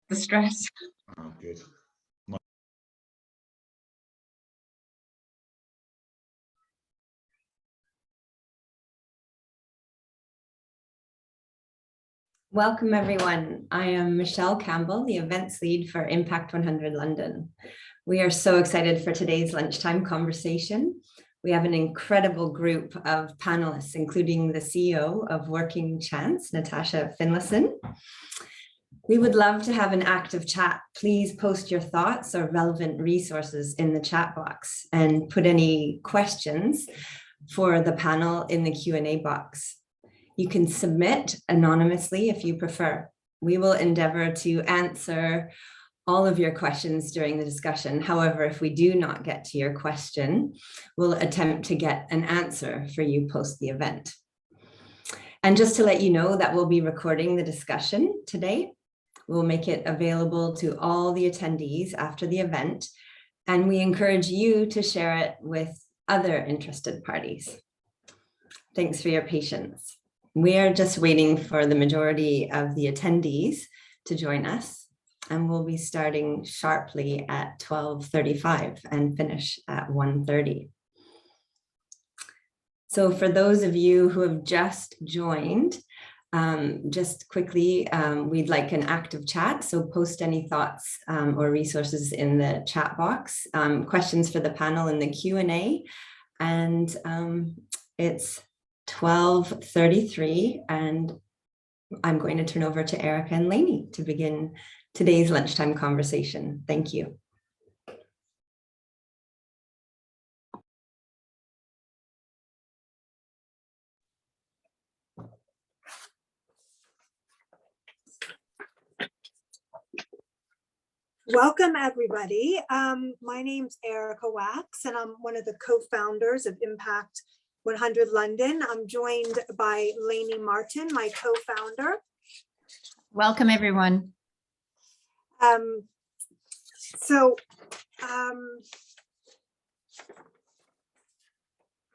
the stress. Oh, good. Welcome everyone. I am Michelle Campbell, the events lead for Impact 100 London. We are so excited for today's lunchtime conversation. We have an incredible group of panelists, including the CEO of Working Chance, Natasha Finlayson. We would love to have an active chat. Please post your thoughts or relevant resources in the chat box and put any questions for the panel in the Q&A box. You can submit anonymously if you prefer. We will endeavor to answer all of your questions during the discussion. However, if we do not get to your question, we'll attempt to get an answer for you post the event. And just to let you know that we'll be recording the discussion today. We'll make it available to all the attendees after the event, and we encourage you to share it with other interested parties. Thanks for your patience. We are just waiting for the majority of the attendees to join us, and we'll be starting sharply at 12:35 and finish at 1:30. So for those of you who have just joined, just quickly, we'd like an active chat. So post any thoughts or resources in the chat box, questions for the panel in the Q&A, and it's 12:33, and I'm going to turn over to Erica and Lainey to begin today's lunchtime conversation. Thank you. Welcome, everybody. My name's Erica Wax, and I'm one of the co-founders of Impact 100 London. I'm joined by Lainey Martin, my co-founder. Welcome, everyone. Hi,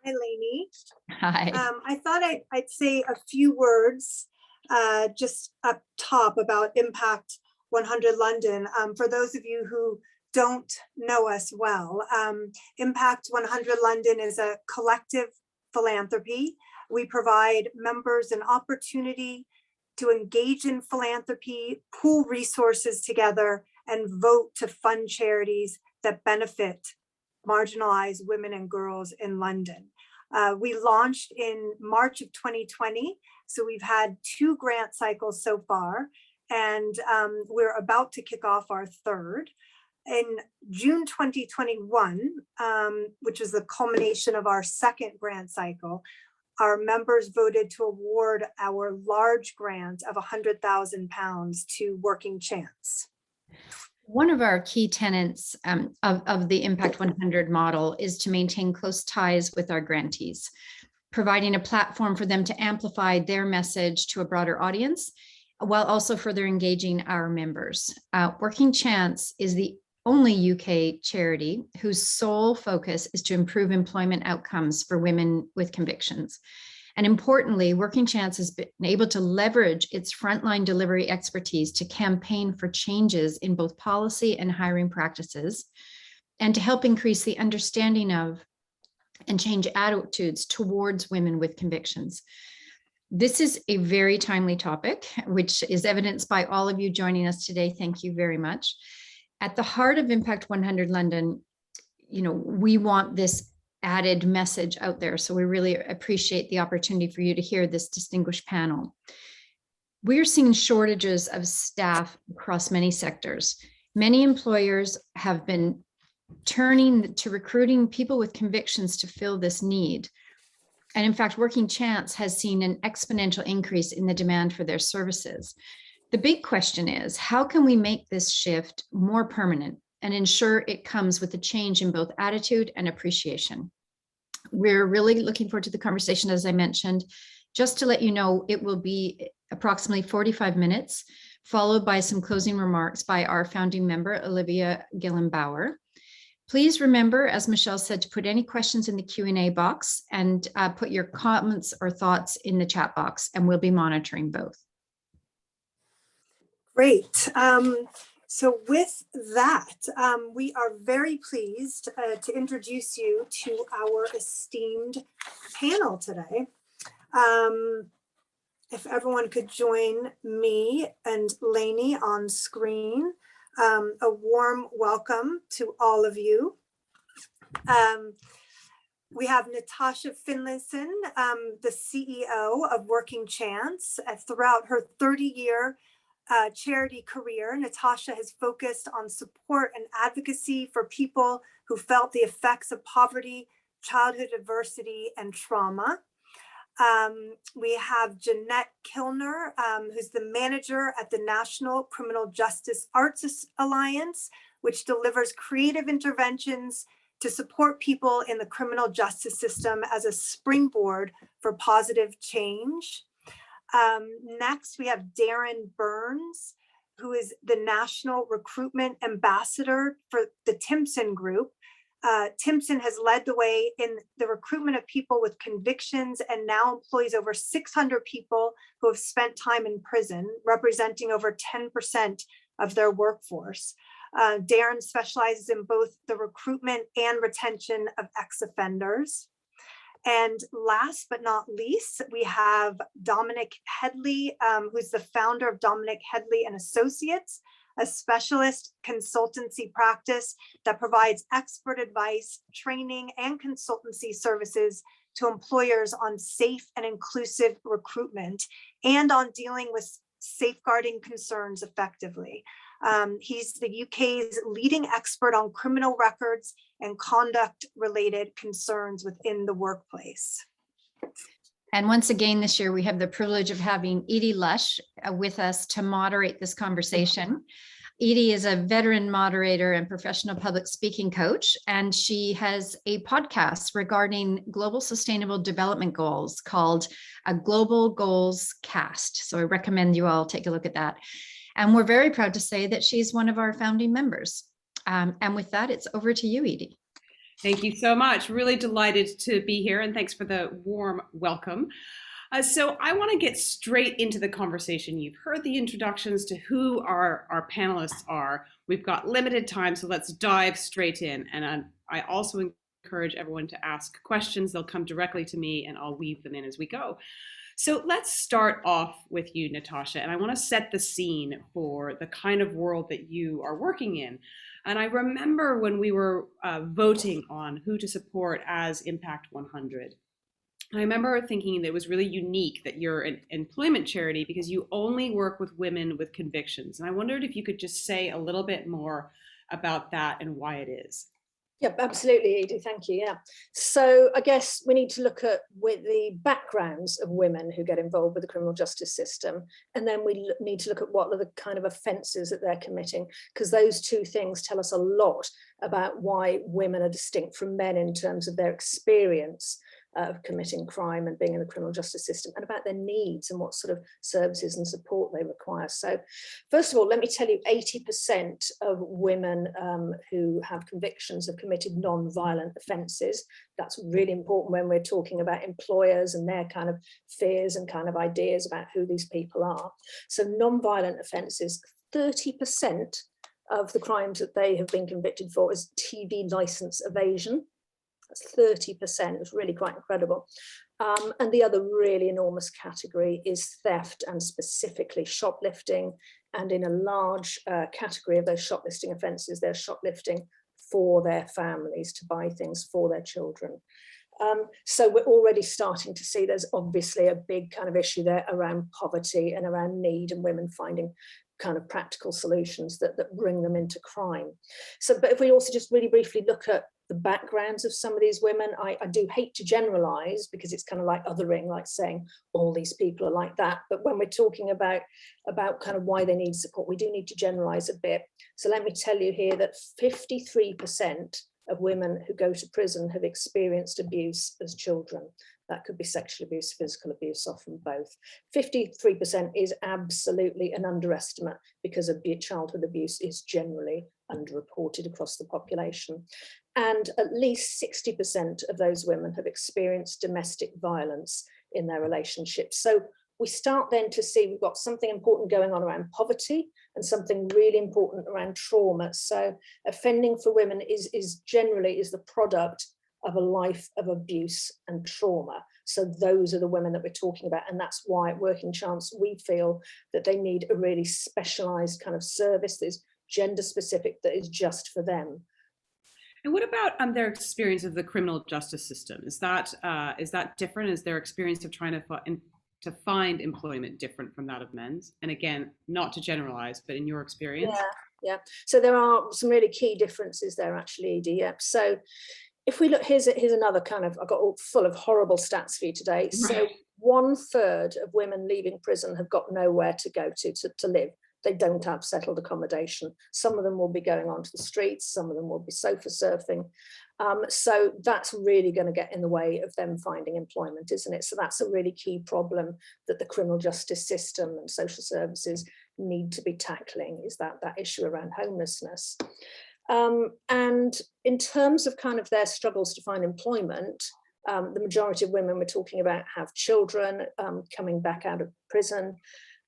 Lainey. Hi. I thought I'd say a few words just up top about Impact 100 London. For those of you who don't know us well, Impact 100 London is a collective philanthropy. We provide members an opportunity to engage in philanthropy, pool resources together, and vote to fund charities that benefit marginalized women and girls in London. We launched in March of 2020, so we've had 2 grant cycles so far, and we're about to kick off our 3rd. In June 2021, which was the culmination of our 2nd grant cycle, our members voted to award our large grant of £100,000 to Working Chance. One of our key tenets of the Impact 100 model is to maintain close ties with our grantees, providing a platform for them to amplify their message to a broader audience, while also further engaging our members. Working Chance is the only UK charity whose sole focus is to improve employment outcomes for women with convictions. And importantly, Working Chance has been able to leverage its frontline delivery expertise to campaign for changes in both policy and hiring practices, and to help increase the understanding of and change attitudes towards women with convictions. This is a very timely topic, which is evidenced by all of you joining us today. Thank you very much. At the heart of Impact 100 London, we want this added message out there. So we really appreciate the opportunity for you to hear this distinguished panel. We're seeing shortages of staff across many sectors. Many employers have been turning to recruiting people with convictions to fill this need. And in fact, Working Chance has seen an exponential increase in the demand for their services. The big question is, how can we make this shift more permanent and ensure it comes with a change in both attitude and appreciation? We're really looking forward to the conversation, as I mentioned. Just to let you know, it will be approximately 45 minutes, followed by some closing remarks by our founding member, Olivia Gillen-Bauer. Please remember, as Michelle said, to put any questions in the Q&A box and put your comments or thoughts in the chat box, and we'll be monitoring both. Great. So with that, we are very pleased to introduce you to our esteemed panel today. If everyone could join me and Lainey on screen, a warm welcome to all of you. We have Natasha Finlayson, the CEO of Working Chance. Throughout her 30-year charity career, Natasha has focused on support and advocacy for people who felt the effects of poverty, childhood adversity, and trauma. We have Jeanette Kilner, who's the manager at the National Criminal Justice Arts Alliance, which delivers creative interventions to support people in the criminal justice system as a springboard for positive change. Next, we have Darren Burns, who is the National Recruitment Ambassador for the Timpson Group. Timpson has led the way in the recruitment of people with convictions and now employs over 600 people who have spent time in prison, representing over 10% of their workforce. Darren specializes in both the recruitment and retention of ex-offenders. And last but not least, we have Dominic Headley, who's the founder of Dominic Headley and Associates, a specialist consultancy practice that provides expert advice, training, and consultancy services to employers on safe and inclusive recruitment and on dealing with safeguarding concerns effectively. He's the UK's leading expert on criminal records and conduct-related concerns within the workplace. And once again, this year, we have the privilege of having Edie Lush with us to moderate this conversation. Edie is a veteran moderator and professional public speaking coach, and she has a podcast regarding global sustainable development goals called a Global Goals Cast. So I recommend you all take a look at that. And we're very proud to say that she's one of our founding members. And with that, it's over to you, Edie. Thank you so much. Really delighted to be here, and thanks for the warm welcome. So I want to get straight into the conversation. You've heard the introductions to who our panelists are. We've got limited time, so let's dive straight in. And I also encourage everyone to ask questions. They'll come directly to me, and I'll weave them in as we go. So let's start off with you, Natasha, and I want to set the scene for the kind of world that you are working in. And I remember when we were voting on who to support as Impact 100, I remember thinking that it was really unique that you're an employment charity because you only work with women with convictions. And I wondered if you could just say a little bit more about that and why it is. Yep, absolutely, Edie. Thank you. Yeah. So I guess we need to look at with the backgrounds of women who get involved with the criminal justice system. And then we need to look at what are the kind of offences that they're committing, because those two things tell us a lot about why women are distinct from men in terms of their experience of committing crime and being in the criminal justice system, and about their needs and what sort of services and support they require. So first of all, let me tell you, 80% of women who have convictions have committed non-violent offences. That's really important when we're talking about employers and their kind of fears and kind of ideas about who these people are. So non-violent offences, 30% of the crimes that they have been convicted for is TV licence evasion. That's 30%, it's really quite incredible. And the other really enormous category is theft, and specifically shoplifting. And in a large category of those shoplifting offences, they're shoplifting for their families, to buy things for their children. So we're already starting to see there's obviously a big kind of issue there around poverty and around need, and women finding kind of practical solutions that bring them into crime. So, but if we also just really briefly look at the backgrounds of some of these women, I do hate to generalize because it's kind of like othering, like saying all these people are like that. But when we're talking about kind of why they need support, we do need to generalize a bit. So let me tell you here that 53% of women who go to prison have experienced abuse as children. That could be sexual abuse, physical abuse, often both. 53% is absolutely an underestimate because childhood abuse is generally underreported across the population. And at least 60% of those women have experienced domestic violence in their relationships. So we start then to see we've got something important going on around poverty, and something really important around trauma. So offending for women is generally the product of a life of abuse and trauma. So those are the women that we're talking about. And that's why at Working Chance, we feel that they need a really specialized kind of service that is gender specific, that is just for them. And what about their experience of the criminal justice system? Is that different? Is their experience of trying to find employment different from that of men's? And again, not to generalize, but in your experience? Yeah. So there are some really key differences there, actually, Edie. Yeah. So if we look, here's another kind of, I've got all full of horrible stats for you today. Right. So 1/3 of women leaving prison have got nowhere to go to live. They don't have settled accommodation. Some of them will be going onto the streets. Some of them will be sofa surfing. So that's really going to get in the way of them finding employment, isn't it? So that's a really key problem that the criminal justice system and social services need to be tackling, is that issue around homelessness. And in terms of kind of their struggles to find employment, the majority of women we're talking about have children coming back out of prison.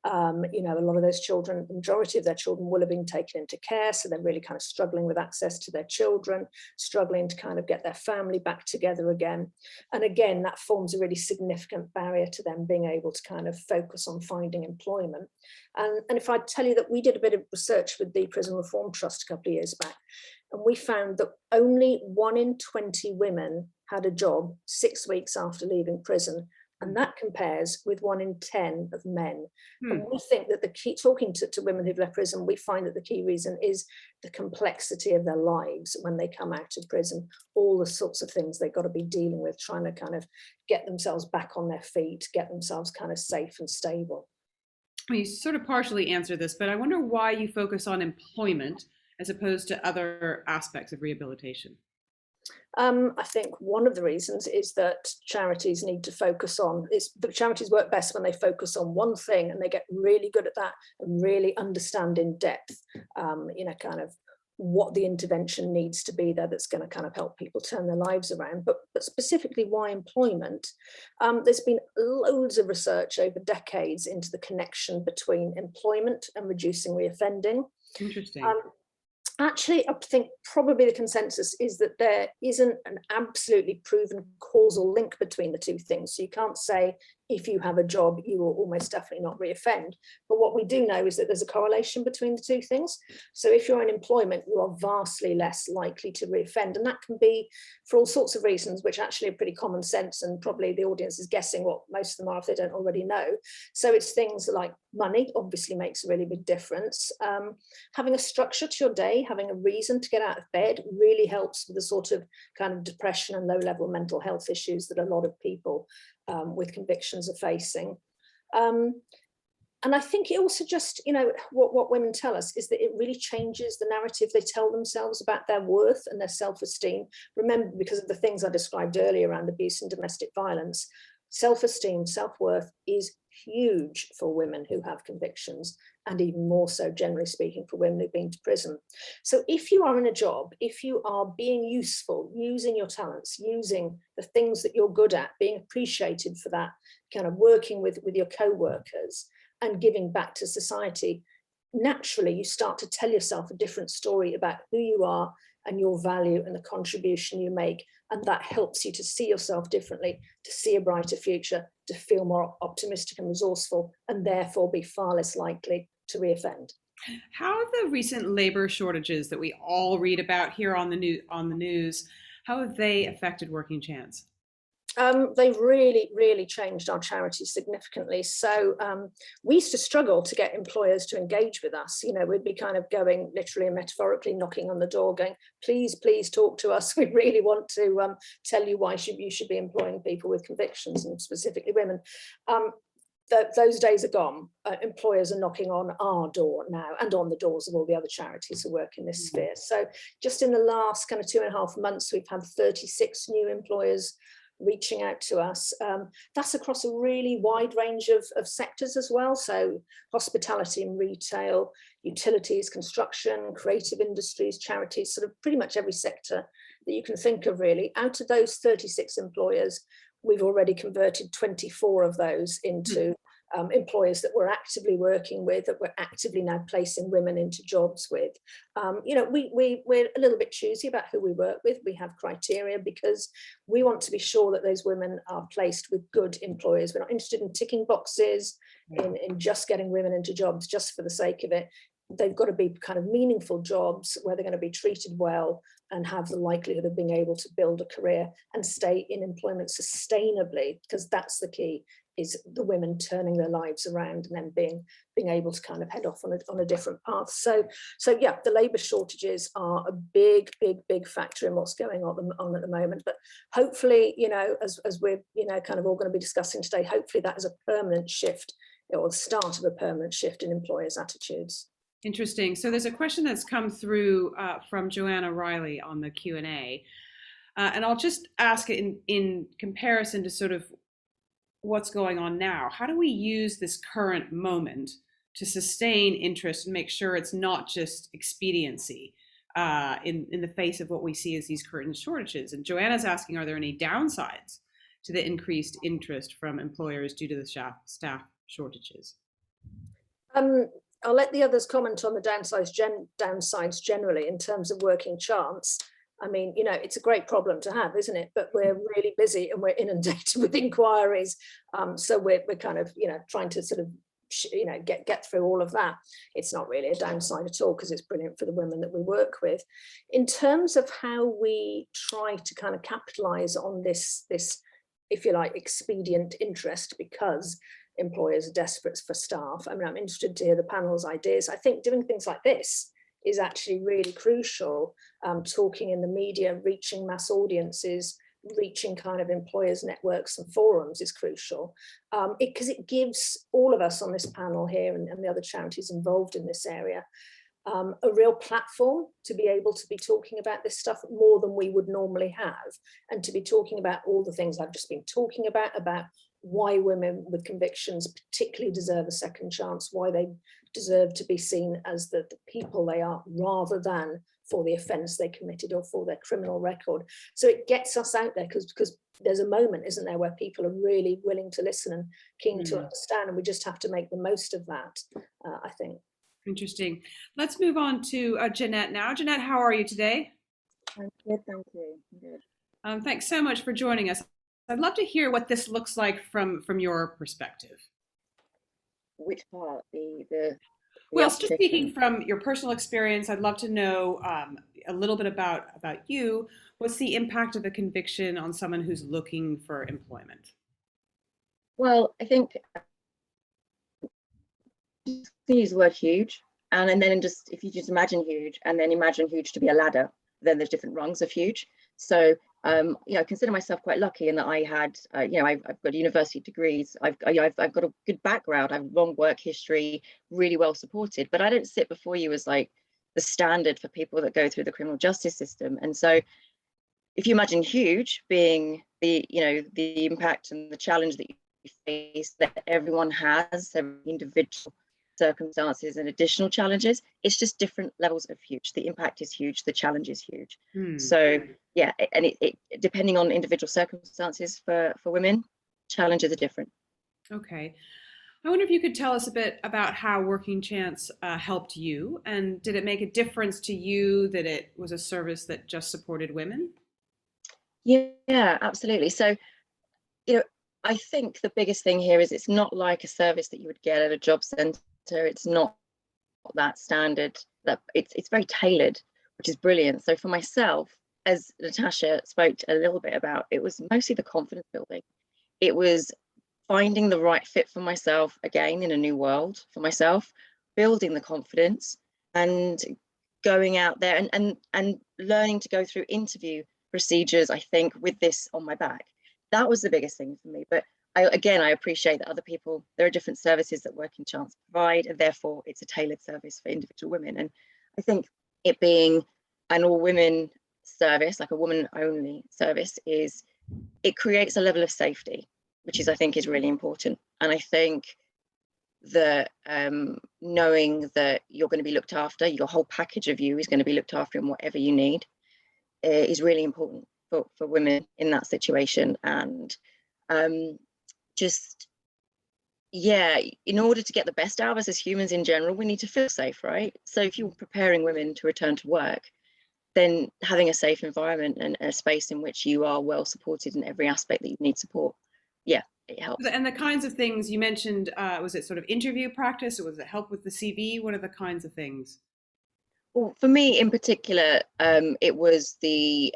You know, a lot of those children, the majority of their children will have been taken into care, so they're really kind of struggling with access to their children, struggling to kind of get their family back together again. And again, that forms a really significant barrier to them being able to kind of focus on finding employment. And if I tell you that we did a bit of research with the Prison Reform Trust a couple of years back, and we found that only 1 in 20 women had a job 6 weeks after leaving prison. And that compares with 1 in 10 of men. And we think that the key, talking to women who've left prison, we find that the key reason is the complexity of their lives when they come out of prison, all the sorts of things they've got to be dealing with, trying to kind of get themselves back on their feet, get themselves kind of safe and stable. Well, you sort of partially answered this, but I wonder why you focus on employment as opposed to other aspects of rehabilitation. I think one of the reasons is that charities need to focus on, the charities work best when they focus on one thing, and they get really good at that and really understand in depth, you know, kind of what the intervention needs to be there that's going to kind of help people turn their lives around. But specifically, why employment? There's been loads of research over decades into the connection between employment and reducing reoffending. Interesting. Actually, I think probably the consensus is that there isn't an absolutely proven causal link between the two things. So you can't say if you have a job, you will almost definitely not reoffend. But what we do know is that there's a correlation between the two things. So if you're in employment, you are vastly less likely to reoffend. And that can be for all sorts of reasons, which actually are pretty common sense. And probably the audience is guessing what most of them are if they don't already know. So it's things like money obviously makes a really big difference. Having a structure to your day, having a reason to get out of bed really helps with the sort of kind of depression and low-level mental health issues that a lot of people with convictions are facing. And I think it also just, you know, what women tell us is that it really changes the narrative they tell themselves about their worth and their self-esteem. Remember, because of the things I described earlier around abuse and domestic violence, self-esteem, self-worth is huge for women who have convictions, and even more so, generally speaking, for women who've been to prison. So if you are in a job, if you are being useful, using your talents, using the things that you're good at, being appreciated for that, kind of working with your co-workers and giving back to society, naturally you start to tell yourself a different story about who you are and your value and the contribution you make. And that helps you to see yourself differently, to see a brighter future, to feel more optimistic and resourceful, and therefore be far less likely to reoffend. How have the recent labor shortages that we all read about here on the news, how have they affected Working Chance? They've really changed our charity significantly. So we used to struggle to get employers to engage with us. You know, we'd be kind of going literally and metaphorically knocking on the door going, please talk to us. We really want to tell you why you should be employing people with convictions, and specifically women. Those days are gone. Employers are knocking on our door now, and on the doors of all the other charities who work in this sphere. So just in the last kind of 2.5 months, we've had 36 new employers reaching out to us. That's across a really wide range of sectors as well. So hospitality and retail, utilities, construction, creative industries, charities, sort of pretty much every sector that you can think of really. Out of those 36 employers, we've already converted 24 of those into employers that we're actively working with, that we're actively now placing women into jobs with. You know, we're a little bit choosy about who we work with. We have criteria because we want to be sure that those women are placed with good employers. We're not interested in ticking boxes, in just getting women into jobs just for the sake of it. They've got to be kind of meaningful jobs where they're going to be treated well and have the likelihood of being able to build a career and stay in employment sustainably, because that's the key, is the women turning their lives around and then being able to kind of head off on a different path. So yeah, the labour shortages are a big factor in what's going on at the moment. But hopefully, you know, as we're, you know, kind of all going to be discussing today, hopefully that is a permanent shift, or the start of a permanent shift in employers' attitudes. Interesting. So there's a question that's come through from Joanna Rowley on the Q&A. And I'll just ask it in comparison to sort of what's going on now. How do we use this current moment to sustain interest and make sure it's not just expediency in the face of what we see as these current shortages? And Joanna's asking, are there any downsides to the increased interest from employers due to the staff shortages? I'll let the others comment on the downsides generally in terms of working chance. I mean, you know, it's a great problem to have, isn't it? But we're really busy and we're inundated with inquiries. So we're kind of, you know, trying to sort of, you know, get through all of that. It's not really a downside at all because it's brilliant for the women that we work with. In terms of how we try to kind of capitalize on this, if you like, expedient interest because employers are desperate for staff. I mean, I'm interested to hear the panel's ideas. I think doing things like this is actually really crucial. Talking in the media, reaching mass audiences, reaching kind of employers' networks and forums is crucial, because it gives all of us on this panel here and the other charities involved in this area a real platform to be able to be talking about this stuff more than we would normally have, and to be talking about all the things I've just been talking about why women with convictions particularly deserve a second chance, why they deserve to be seen as the people they are rather than for the offence they committed or for their criminal record. So it gets us out there because there's a moment, isn't there, where people are really willing to listen and keen to understand, and we just have to make the most of that, I think. Interesting. Let's move on to Jeanette now. Jeanette, how are you today? I'm good, thank you. I'm good. Thanks so much for joining us. I'd love to hear what this looks like from your perspective. Which part? The Well, just speaking from your personal experience, I'd love to know a little bit about you. What's the impact of a conviction on someone who's looking for employment? Well, I think use the word huge, and then just if you just imagine huge, and then imagine huge to be a ladder, then there's different rungs of huge. So you know, I consider myself quite lucky in that I had, you know, I've got university degrees, I've got a good background, I've long work history, really well supported, but I don't sit before you as like the standard for people that go through the criminal justice system. And so if you imagine huge being the, you know, the impact and the challenge that you face, that everyone has, every individual circumstances and additional challenges, it's just different levels of huge. The impact is huge, the challenge is huge. So yeah, and it depending on individual circumstances for women, challenges are different. Okay, I wonder if you could tell us a bit about how Working Chance helped you, and did it make a difference to you that it was a service that just supported women? Yeah, absolutely. So, you know, I think the biggest thing here is it's not like a service that you would get at a job centre. It's not that standard, that it's very tailored, which is brilliant. So for myself, as Natasha spoke a little bit about, it was mostly the confidence building. It was finding the right fit for myself, again, in a new world for myself, building the confidence and going out there and learning to go through interview procedures, I think, with this on my back. That was the biggest thing for me. But I appreciate that other people, there are different services that Working Chance provide, and therefore it's a tailored service for individual women. And I think it being an all women service, like a woman only service, it creates a level of safety, which is, I think, is really important. And I think that knowing that you're going to be looked after, your whole package of you is going to be looked after in whatever you need, is really important for women in that situation. And just, yeah, in order to get the best out of us as humans in general, we need to feel safe, right? So if you're preparing women to return to work, then having a safe environment and a space in which you are well supported in every aspect that you need support, yeah, it helps. And the kinds of things you mentioned, was it sort of interview practice, or was it help with the CV? What are the kinds of things? Well, for me in particular, it was the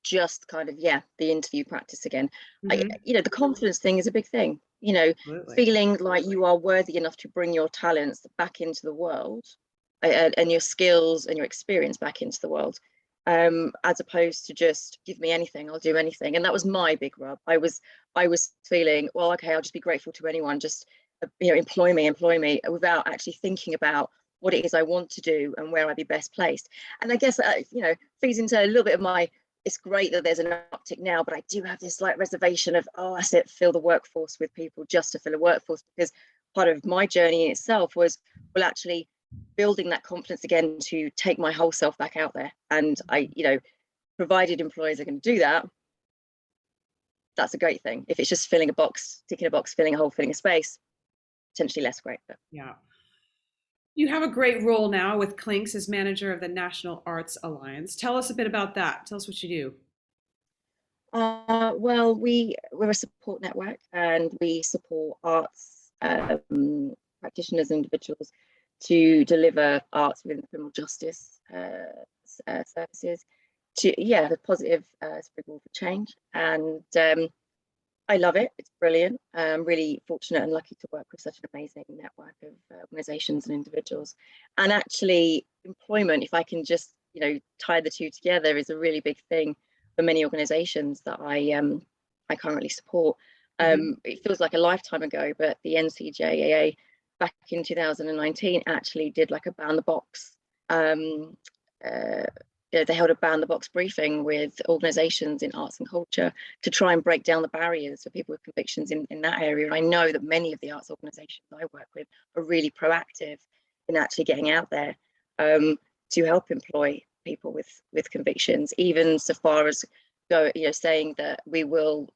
just kind of, yeah, the interview practice again. Mm-hmm. The confidence thing is a big thing, Absolutely. feeling like you are worthy enough to bring your talents back into the world, and your skills and your experience back into the world, as opposed to just give me anything, I'll do anything. And that was my big rub. I was feeling, well, okay, I'll just be grateful to anyone, just employ me, without actually thinking about what it is I want to do and where I'd be best placed. And I guess feeds into a little bit of my, it's great that there's an uptick now, but I do have this like reservation of, I said, fill the workforce with people just to fill a workforce, because part of my journey in itself was, well, actually building that confidence again to take my whole self back out there. And provided employers are going to do that, that's a great thing. If it's just filling a box, ticking a box, filling a hole, filling a space, potentially less great. But Yeah. You have a great role now with Clinks as manager of the National Arts Alliance. Tell us a bit about that. Tell us what you do. well, we're a support network, and we support arts practitioners and individuals to deliver arts within the criminal justice services, to the positive sprinkle for change. And I love it. It's brilliant. I'm really fortunate and lucky to work with such an amazing network of organisations and individuals. And actually, employment, if I can just tie the two together, is a really big thing for many organisations that I currently support. It feels like a lifetime ago, but the NCJAA back in 2019 actually did like a ban the box. They held a ban the box briefing with organisations in arts and culture to try and break down the barriers for people with convictions in that area. And I know that many of the arts organisations I work with are really proactive in actually getting out there to help employ people with convictions, even so far as saying that we will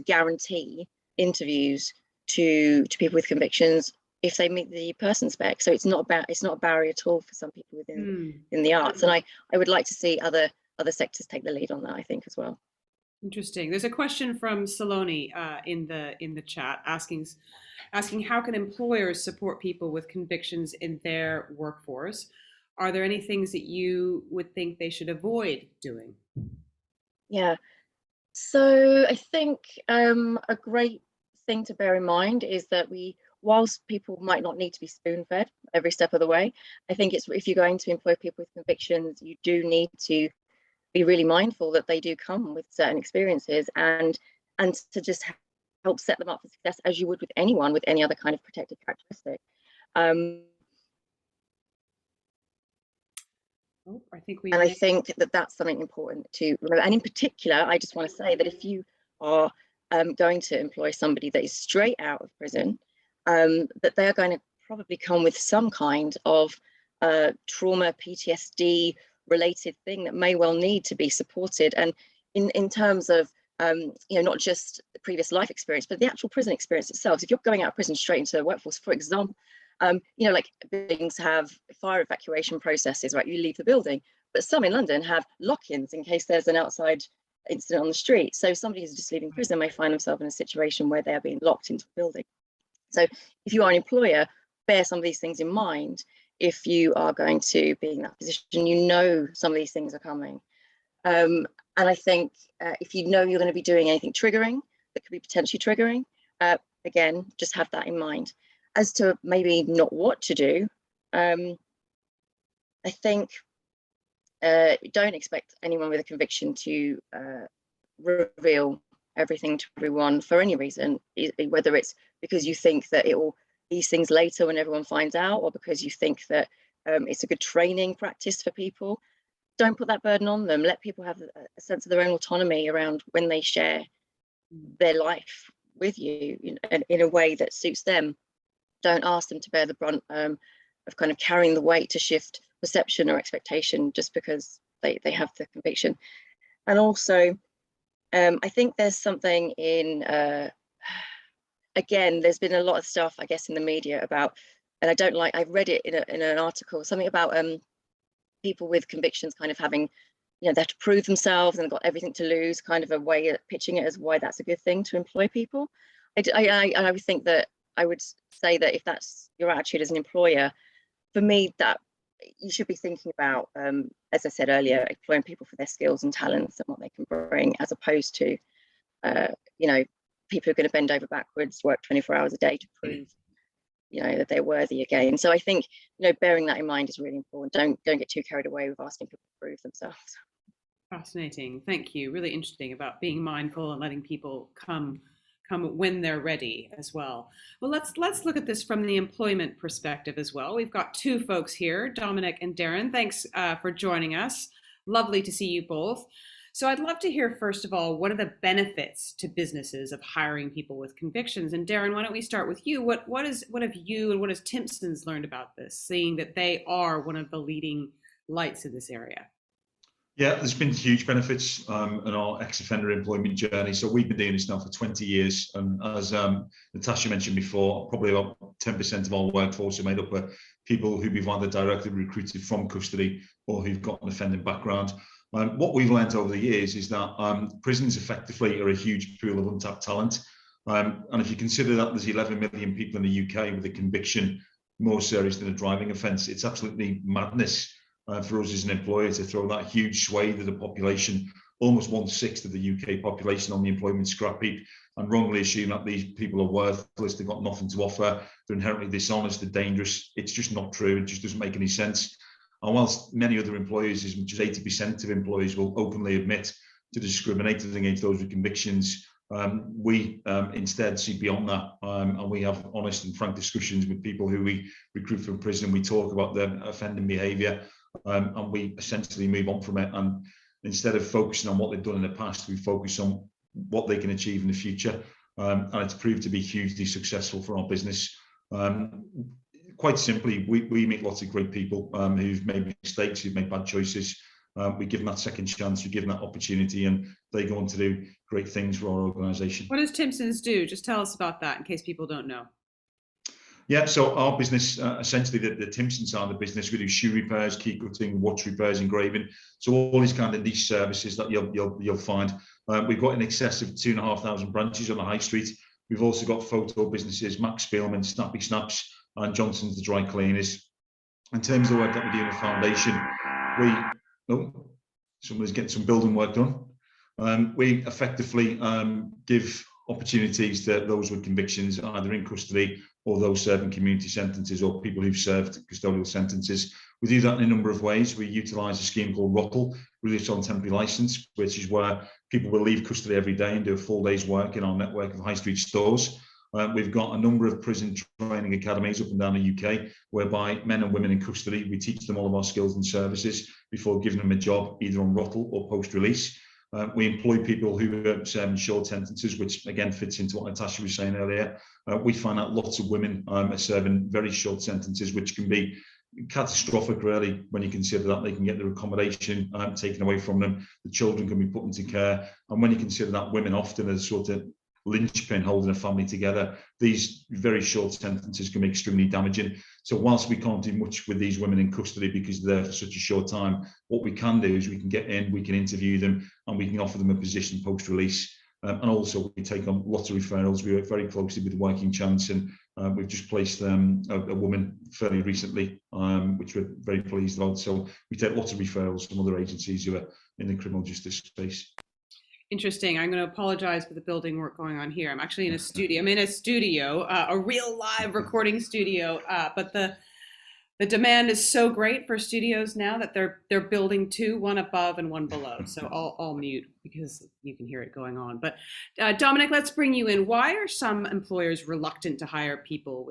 guarantee interviews to people with convictions if they meet the person spec. So it's not a barrier at all for some people within in the arts. And I would like to see other sectors take the lead on that, I think, as well. Interesting. There's a question from Saloni in the chat asking how can employers support people with convictions in their workforce? Are there any things that you would think they should avoid doing? Yeah. So I think a great thing to bear in mind is that whilst people might not need to be spoon-fed every step of the way, I think if you're going to employ people with convictions, you do need to be really mindful that they do come with certain experiences, and to just help set them up for success as you would with anyone with any other kind of protected characteristic. I think that's something important to remember. And in particular, I just want to say that if you are going to employ somebody that is straight out of prison, that they are going to probably come with some kind of trauma, PTSD related thing that may well need to be supported. And in terms of not just the previous life experience, but the actual prison experience itself. So if you're going out of prison straight into the workforce, for example, like buildings have fire evacuation processes, right? You leave the building, but some in London have lock-ins in case there's an outside incident on the street. So somebody who's just leaving prison may find themselves in a situation where they're being locked into a building. So if you are an employer, bear some of these things in mind. If you are going to be in that position, some of these things are coming. And I think if you're going to be doing anything triggering, that could be potentially triggering, again, just have that in mind. As to maybe not what to do, I think don't expect anyone with a conviction to reveal everything to everyone for any reason, whether it's because you think that it will ease things later when everyone finds out, or because you think that it's a good training practice for people. Don't put that burden on them. Let people have a sense of their own autonomy around when they share their life with you in a way that suits them. Don't ask them to bear the brunt of kind of carrying the weight to shift perception or expectation just because they have the conviction. And also, I think there's something in, again, there's been a lot of stuff, I guess, in the media about, and I've read it in an article, something about people with convictions kind of having, they have to prove themselves and they've got everything to lose, kind of a way of pitching it as why that's a good thing to employ people. I would think that, I would say that if that's your attitude as an employer, for me, that you should be thinking about, as I said earlier, employing people for their skills and talents and what they can bring, as opposed to, people who are going to bend over backwards, work 24 hours a day to prove, that they're worthy again. So I think, bearing that in mind is really important. Don't get too carried away with asking people to prove themselves. Fascinating. Thank you. Really interesting about being mindful and letting people come when they're ready as well. Well, let's look at this from the employment perspective as well. We've got two folks here, Dominic and Darren. Thanks for joining us. Lovely to see you both. So I'd love to hear, first of all, what are the benefits to businesses of hiring people with convictions? And Darren, why don't we start with you? What have you and what has Timpson's learned about this, seeing that they are one of the leading lights in this area? Yeah, there's been huge benefits in our ex-offender employment journey. So we've been doing this now for 20 years. And as Natasha mentioned before, probably about 10% of our workforce are made up of people who've been either directly recruited from custody or who've got an offending background. What we've learned over the years is that prisons effectively are a huge pool of untapped talent. And if you consider that there's 11 million people in the UK with a conviction more serious than a driving offence, it's absolutely madness for us as an employer to throw that huge swathe of the population, almost 1/6 of the UK population, on the employment scrap heap and wrongly assume that these people are worthless, they've got nothing to offer, they're inherently dishonest, they're dangerous. It's just not true. It just doesn't make any sense. And whilst many other employers, as much as 80% of employees, will openly admit to discriminating against those with convictions, we instead see beyond that, and we have honest and frank discussions with people who we recruit from prison. We talk about their offending behaviour, and we essentially move on from it. And instead of focusing on what they've done in the past, we focus on what they can achieve in the future. And it's proved to be hugely successful for our business. Quite simply, we meet lots of great people who've made mistakes, who've made bad choices. We give them that second chance, we give them that opportunity, and they go on to do great things for our organisation. What does Timpson's do? Just tell us about that in case people don't know. Yeah, so our business, essentially the Timpson side of the business, we do shoe repairs, key cutting, watch repairs, engraving. So all these kind of niche services that you'll find. We've got in excess of 2,500 branches on the high street. We've also got photo businesses, Max Spielman, Snappy Snaps, and Johnson's the dry cleaners. In terms of the work that we do in the foundation, somebody's getting some building work done. We effectively give opportunities to those with convictions, either in custody or those serving community sentences or people who've served custodial sentences. We do that in a number of ways. We utilise a scheme called Rockle Release on temporary licence, which is where people will leave custody every day and do a full day's work in our network of high street stores. We've got a number of prison training academies up and down the UK, whereby men and women in custody, we teach them all of our skills and services before giving them a job, either on Rockle or post-release. We employ people who are serving short sentences, which again fits into what Natasha was saying earlier. We find out lots of women are serving very short sentences, which can be catastrophic, really, when you consider that they can get their accommodation taken away from them. The children can be put into care. And when you consider that women often are sort of linchpin holding a family together, these very short sentences can be extremely damaging. So whilst we can't do much with these women in custody because they're there for such a short time, what we can do is we can get in, we can interview them, and we can offer them a position post-release. And also we take on lots of referrals. We work very closely with Working Chance, and we've just placed a woman fairly recently, which we're very pleased about. So we take lots of referrals from other agencies who are in the criminal justice space. Interesting. I'm going to apologize for the building work going on here. I'm actually in a studio. I'm in a studio, a real live recording studio, but the demand is so great for studios now that they're building two, one above and one below. So I'll mute because you can hear it going on. But Dominic, let's bring you in. Why are some employers reluctant to hire people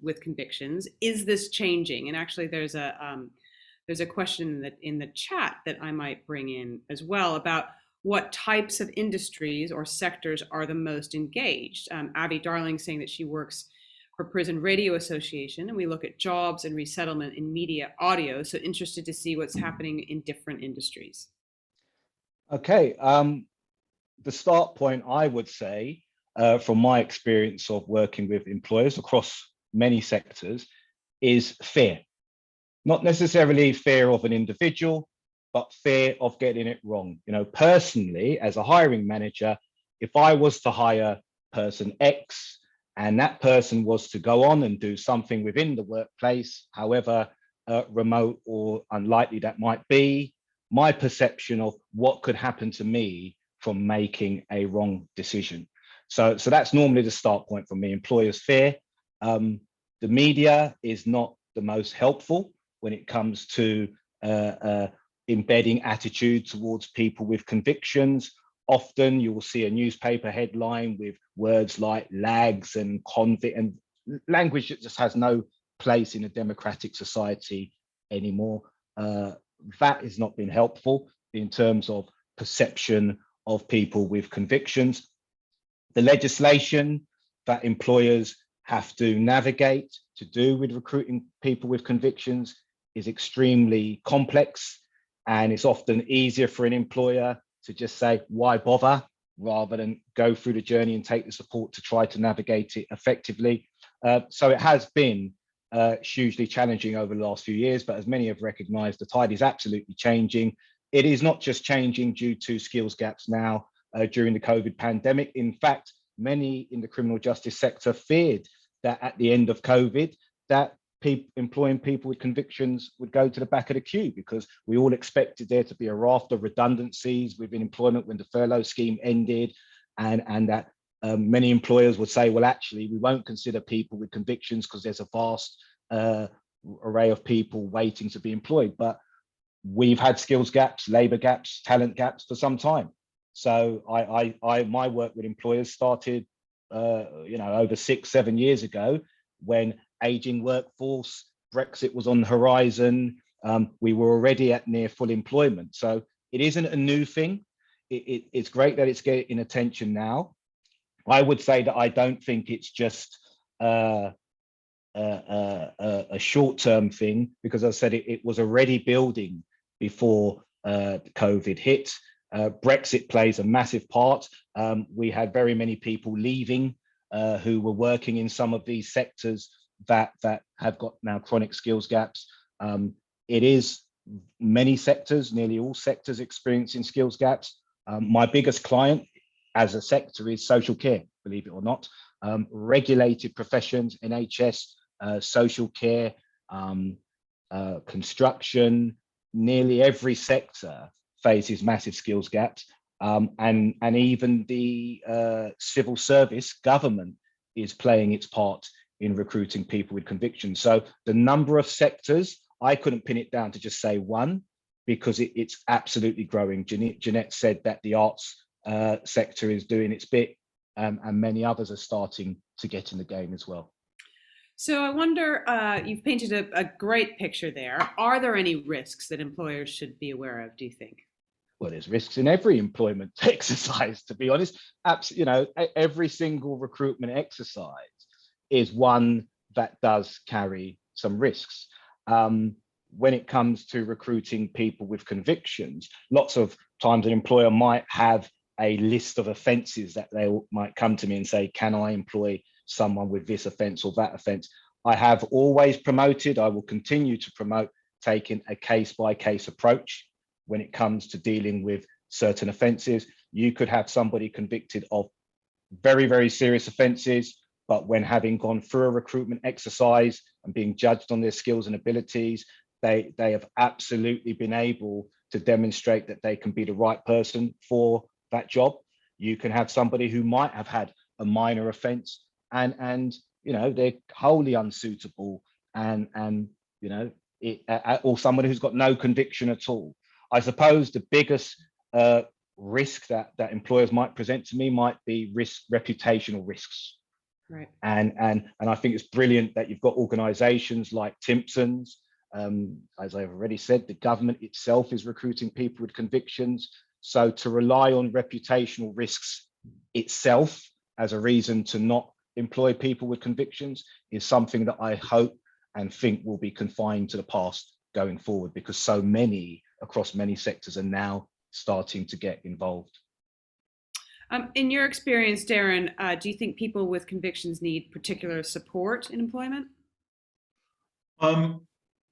with convictions? Is this changing? And actually, there's a question in the chat that I might bring in as well about what types of industries or sectors are the most engaged. Abby Darling saying that she works for Prison Radio Association, and we look at jobs and resettlement in media audio. So interested to see what's happening in different industries. Okay, the start point, I would say, from my experience of working with employers across many sectors, is fear. Not necessarily fear of an individual, but fear of getting it wrong. You know, personally, as a hiring manager, if I was to hire person X and that person was to go on and do something within the workplace, however remote or unlikely that might be, my perception of what could happen to me from making a wrong decision. So that's normally the start point for me, employers' fear. The media is not the most helpful when it comes to embedding attitude towards people with convictions. Often you will see a newspaper headline with words like lags and convict, and language that just has no place in a democratic society anymore. That has not been helpful in terms of perception of people with convictions. The legislation that employers have to navigate to do with recruiting people with convictions is extremely complex, and it's often easier for an employer to just say, why bother, rather than go through the journey and take the support to try to navigate it effectively. So it has been hugely challenging over the last few years, but as many have recognized, the tide is absolutely changing. It is not just changing due to skills gaps now during the COVID pandemic. In fact, many in the criminal justice sector feared that at the end of COVID, that employing people with convictions would go to the back of the queue, because we all expected there to be a raft of redundancies within employment when the furlough scheme ended, and that many employers would say, well, actually, we won't consider people with convictions because there's a vast array of people waiting to be employed. But we've had skills gaps, labor gaps, talent gaps for some time. So my work with employers started, over 6-7 years ago, when aging workforce, Brexit was on the horizon. We were already at near full employment. So it isn't a new thing. It's great that it's getting attention now. I would say that I don't think it's just a short-term thing, because as I said, it was already building before COVID hit. Brexit plays a massive part. We had very many people leaving who were working in some of these sectors that have got now chronic skills gaps. It is many sectors, nearly all sectors, experiencing skills gaps. My biggest client as a sector is social care, believe it or not. Regulated professions, NHS, social care, construction, nearly every sector faces massive skills gaps. And even the civil service government is playing its part in recruiting people with convictions. So the number of sectors, I couldn't pin it down to just say one, because it's absolutely growing. Jeanette said that the arts sector is doing its bit, and many others are starting to get in the game as well. So I wonder, you've painted a great picture there. Are there any risks that employers should be aware of, do you think? Well, there's risks in every employment exercise, to be honest. Every single recruitment exercise is one that does carry some risks. When it comes to recruiting people with convictions, lots of times an employer might have a list of offences that they might come to me and say, can I employ someone with this offence or that offence? I have always promoted, I will continue to promote taking a case-by-case approach when it comes to dealing with certain offences. You could have somebody convicted of very, very serious offences, but when having gone through a recruitment exercise and being judged on their skills and abilities, they have absolutely been able to demonstrate that they can be the right person for that job. You can have somebody who might have had a minor offence and they're wholly unsuitable, or somebody who's got no conviction at all. I suppose the biggest risk that employers might present to me might be reputational risks. Right. And I think it's brilliant that you've got organisations like Timpson's. As I've already said, the government itself is recruiting people with convictions. So to rely on reputational risks itself as a reason to not employ people with convictions is something that I hope and think will be confined to the past going forward, because so many across many sectors are now starting to get involved. In your experience, Darren, do you think people with convictions need particular support in employment?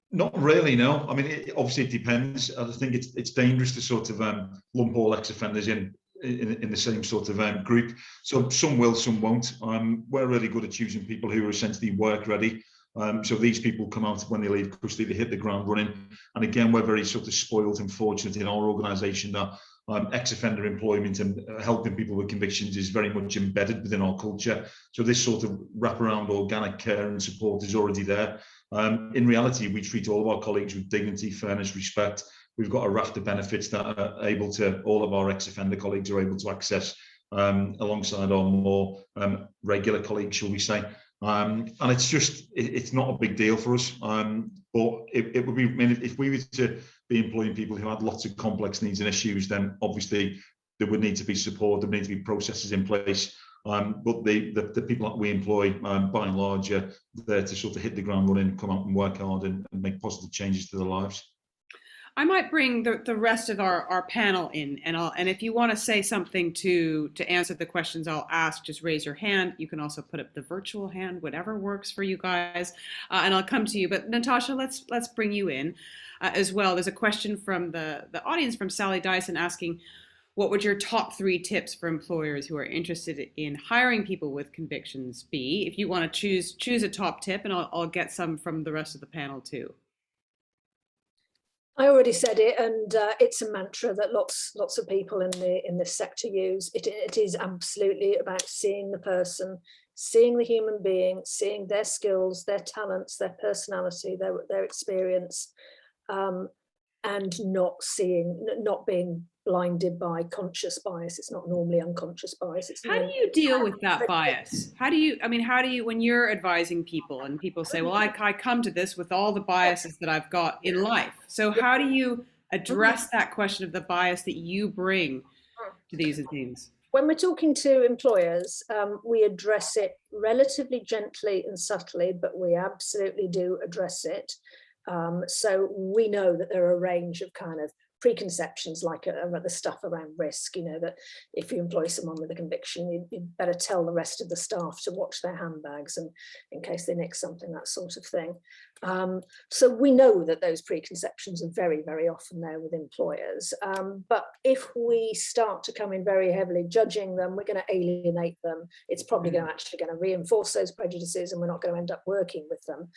Not really, no. I mean, obviously it depends. I think it's dangerous to sort of lump all ex-offenders in the same sort of group. So some will, some won't. We're really good at choosing people who are essentially work ready. So these people come out when they leave custody, they hit the ground running. And again, we're very sort of spoiled and fortunate in our organisation that ex-offender employment and helping people with convictions is very much embedded within our culture. So this sort of wraparound organic care and support is already there. In reality, we treat all of our colleagues with dignity, fairness, respect. We've got a raft of benefits that are able to, all of our ex-offender colleagues are able to access alongside our more regular colleagues, shall we say. And it's just, it's not a big deal for us. But it would be, I mean, if we were to be employing people who had lots of complex needs and issues, then obviously there would need to be support, there would need to be processes in place. But the people that we employ, by and large, are there to sort of hit the ground running, come out and work hard and make positive changes to their lives. I might bring the rest of our panel in, and if you want to say something to answer the questions I'll ask, just raise your hand. You can also put up the virtual hand, whatever works for you guys, and I'll come to you. But Natasha, let's bring you in as well. There's a question from the audience from Sally Dyson asking, what would your top 3 tips for employers who are interested in hiring people with convictions be? If you want to choose a top tip, and I'll get some from the rest of the panel too. I already said it, and it's a mantra that lots of people in this sector use. It is absolutely about seeing the person, seeing the human being, seeing their skills, their talents, their personality, their experience, and not being blinded by conscious bias. It's not normally unconscious bias. How do you deal with that bias? How do you, when you're advising people and people say, well, I come to this with all the biases that I've got in life. So how do you address that question of the bias that you bring to these things? When we're talking to employers, we address it relatively gently and subtly, but we absolutely do address it. So we know that there are a range of kind of preconceptions, like the stuff around risk, you know, that if you employ someone with a conviction, you'd better tell the rest of the staff to watch their handbags and in case they nick something, that sort of thing. So we know that those preconceptions are very, very often there with employers. But if we start to come in very heavily judging them, we're going to alienate them. It's probably going to reinforce those prejudices, and we're not going to end up working with them.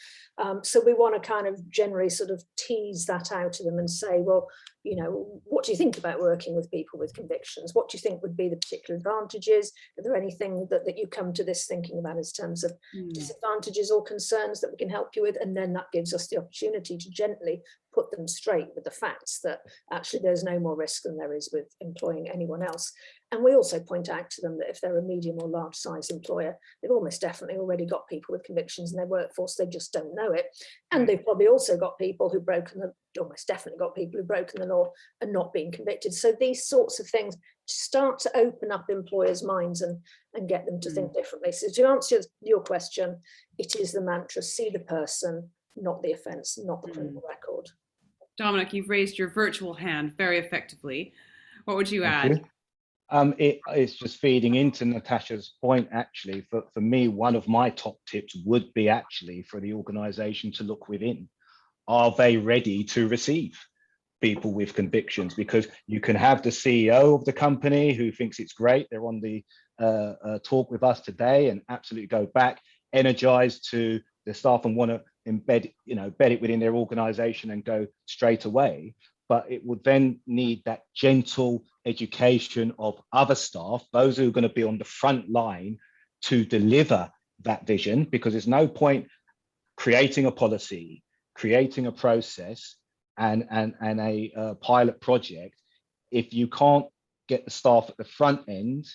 So we want to kind of generally sort of tease that out of them and say, well, you know, what do you think about working with people with convictions? What do you think would be the particular advantages? Are there anything that you come to this thinking about in terms of disadvantages or concerns that we can help you with? And then that gives us the opportunity to gently put them straight with the facts that actually there's no more risk than there is with employing anyone else. And we also point out to them that if they're a medium or large size employer, they've almost definitely already got people with convictions in their workforce, they just don't know it. And they've probably also got people who've almost definitely got people who've broken the law and not being convicted. So these sorts of things start to open up employers' minds and get them to think differently. So to answer your question, it is the mantra, see the person, not the offence, not the criminal record. Dominic, you've raised your virtual hand very effectively. What would you Thank add? It's just feeding into Natasha's point, actually. For me, one of my top tips would be actually for the organisation to look within. Are they ready to receive people with convictions? Because you can have the CEO of the company who thinks it's great. They're on the talk with us today and absolutely go back, energized to the staff and want to embed it within their organisation and go straight away. But it would then need that gentle education of other staff, those who are going to be on the front line to deliver that vision, because there's no point creating a policy, creating a process and a pilot project if you can't get the staff at the front end